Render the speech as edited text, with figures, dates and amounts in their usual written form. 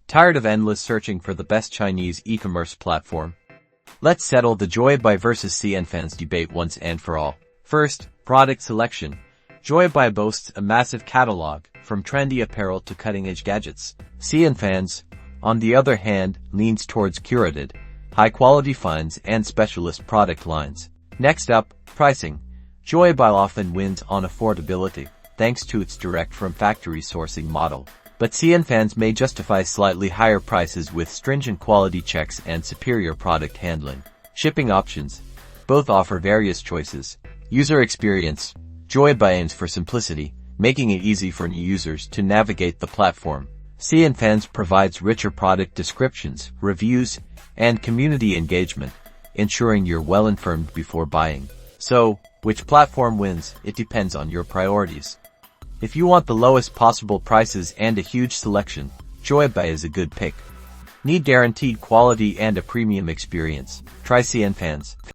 Tired of endless searching for the best Chinese e-commerce platform? Let's settle the Joyabuy vs Cnfans debate once and for all. First, product selection. Joyabuy boasts a massive catalog, from trendy apparel to cutting-edge gadgets. Cnfans, on the other hand, leans towards curated, high-quality finds and specialist product lines. Next up, pricing. Joyabuy often wins on affordability, thanks to its direct-from-factory sourcing model. But Cnfans may justify slightly higher prices with stringent quality checks and superior product handling. Shipping options. Both offer various choices. User experience. Joyabuy aims for simplicity, making it easy for new users to navigate the platform. Cnfans provides richer product descriptions, reviews, and community engagement, ensuring you're well-informed before buying. So, which platform wins? It depends on your priorities. If you want the lowest possible prices and a huge selection, Joyabuy is a good pick. Need guaranteed quality and a premium experience? Try Cnfans.